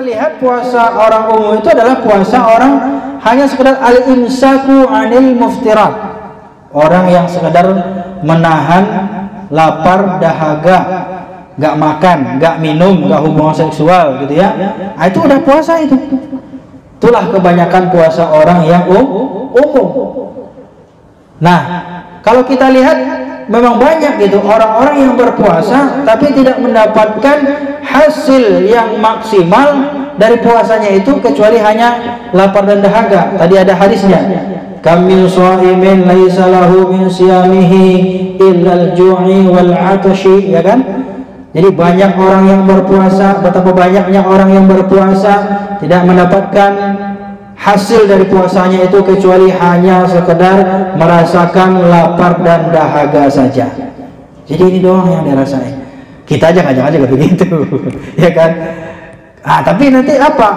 lihat puasa orang umum itu adalah puasa orang hanya sekedar al-imsaku anil muftirat, orang yang sekedar menahan lapar dahaga, nggak makan, nggak minum, nggak hubungan seksual gitu ya. Nah, itu udah puasa itu. Itulah kebanyakan puasa orang yang umum. Nah, kalau kita lihat memang banyak gitu orang-orang yang berpuasa tapi tidak mendapatkan hasil yang maksimal dari puasanya itu kecuali hanya lapar dan dahaga. Tadi ada hadisnya, kam min shaimin laisa lahu min siyamihi illal ju'i wal 'atashi, ya kan? Jadi banyak orang yang berpuasa, betapa banyaknya orang yang berpuasa tidak mendapatkan hasil dari puasanya itu kecuali hanya sekedar merasakan lapar dan dahaga saja. Jadi ini doang yang dirasain. Kita aja ngajak-ngajak begitu, ya kan? Tapi nanti apa?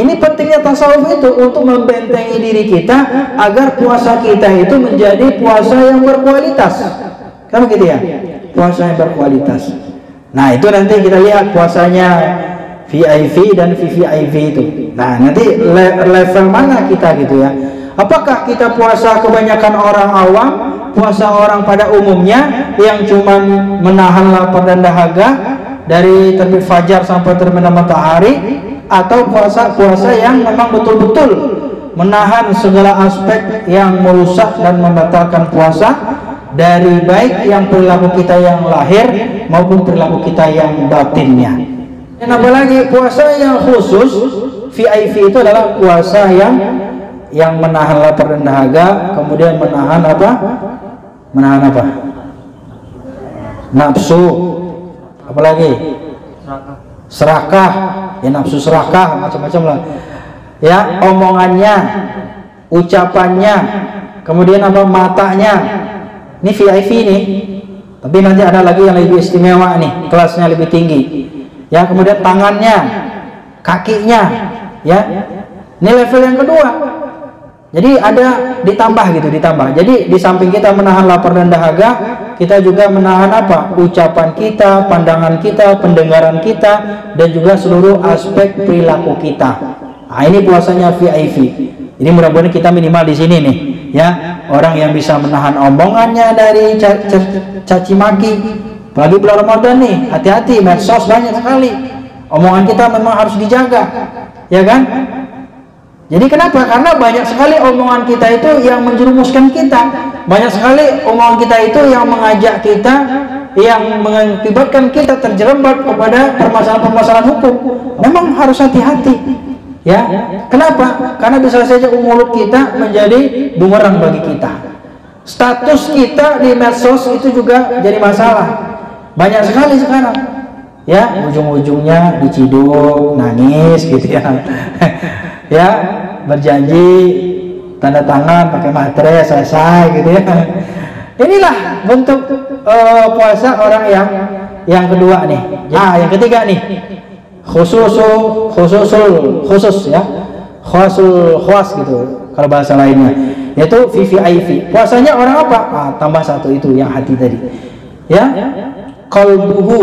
Ini pentingnya tasawuf itu untuk membentengi diri kita agar puasa kita itu menjadi puasa yang berkualitas. Kan begitu ya? Puasa yang berkualitas. Nah, itu nanti kita lihat puasanya VIP dan VVIP itu. Nah, nanti level mana kita gitu ya. Apakah kita puasa kebanyakan orang awam, puasa orang pada umumnya yang cuma menahan lapar dan dahaga dari terbit fajar sampai terbenam matahari, atau puasa yang memang betul-betul menahan segala aspek yang merusak dan membatalkan puasa, dari baik yang perilaku kita yang lahir maupun perilaku kita yang batinnya. Dan apalagi puasa yang khusus VIP itu adalah puasa yang menahan lapar dan dahaga, kemudian menahan apa? Menahan apa? Nafsu. Apalagi? Serakah. Ya, nafsu serakah, macam-macam lah. Ya, omongannya, ucapannya, kemudian apa? Matanya. Ini VIP nih. Tapi nanti ada lagi yang lebih istimewa nih, kelasnya lebih tinggi. Ya, kemudian tangannya, kakinya, ya. Ini level yang kedua. Jadi ada ditambah gitu, ditambah. Jadi di samping kita menahan lapar dan dahaga, kita juga menahan apa? Ucapan kita, pandangan kita, pendengaran kita, dan juga seluruh aspek perilaku kita. Nah, ini puasanya VIP. Ini mudah-mudahan kita minimal di sini nih, ya. Orang yang bisa menahan omongannya dari caci maki. Apalagi bulan Ramadan nih, hati-hati, medsos banyak sekali. Omongan kita memang harus dijaga, ya kan? Jadi kenapa? Karena banyak sekali omongan kita itu yang menjerumuskan kita. Banyak sekali omongan kita itu yang mengajak kita, yang mengakibatkan kita terjerembab kepada permasalahan-permasalahan hukum. Memang harus hati-hati, ya. Kenapa? Karena bisa saja mulut kita menjadi bumerang bagi kita. Status kita di medsos itu juga jadi masalah. Banyak sekali sekarang, ya, ujung-ujungnya diciduk, nangis gitu ya. Ya, berjanji tanda tangan pakai materai selesai gitu ya. Inilah bentuk puasa orang yang kedua nih. Yang ketiga nih, khusus ya, khuas gitu kalau bahasa lainnya, yaitu VVIP. Puasanya orang apa? Tambah satu itu yang hati tadi, ya. Qalbuhu,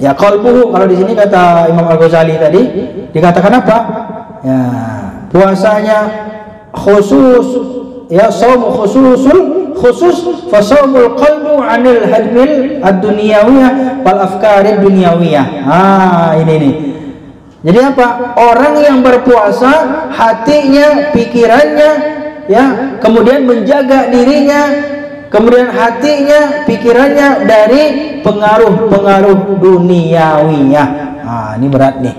ya, qalbuhu kalau di sini kata Imam Al-Ghazali tadi dikatakan apa? Ya, puasanya khusus, ya, shaum khusus fa shaumul qalbu 'anil hadmil ad-dunyawiyah wal afkarid dunyawiyah. Ini nih. Jadi apa? Orang yang berpuasa hatinya, pikirannya, ya, kemudian menjaga dirinya, kemudian hatinya, pikirannya dari pengaruh-pengaruh duniawiyah. Ini berat nih.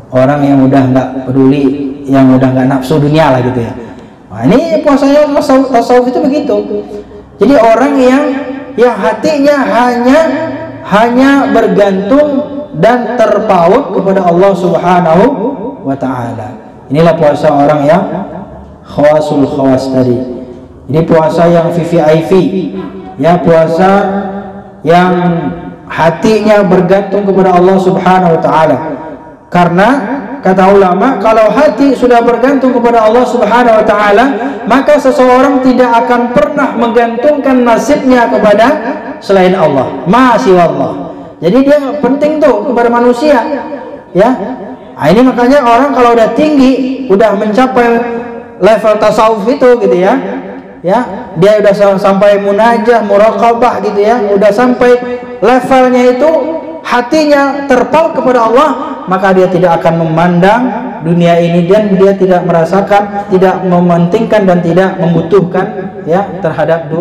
Orang yang udah nggak peduli, yang udah nggak nafsu dunia lah gitu ya. Ini puasanya tasawuf itu begitu. Jadi orang yang hatinya hanya bergantung dan terpaut kepada Allah Subhanahu wa Ta'ala. Inilah puasa orang yang khawasul khawas tadi. Ini puasa yang VVIP, ya, puasa yang hatinya bergantung kepada Allah Subhanahu wa Ta'ala. Karena kata ulama, kalau hati sudah bergantung kepada Allah Subhanahu wa Ta'ala, maka seseorang tidak akan pernah menggantungkan nasibnya kepada selain Allah, ma siwa Allah. Jadi dia penting tuh kepada manusia, ya. Nah, ini makanya orang kalau udah tinggi, udah mencapai level tasawuf itu gitu ya, dia udah sampai munajah, muraqabah gitu ya, udah sampai levelnya itu hatinya terpaut kepada Allah, maka dia tidak akan memandang dunia ini dan dia tidak merasakan, tidak mementingkan dan tidak membutuhkan ya terhadap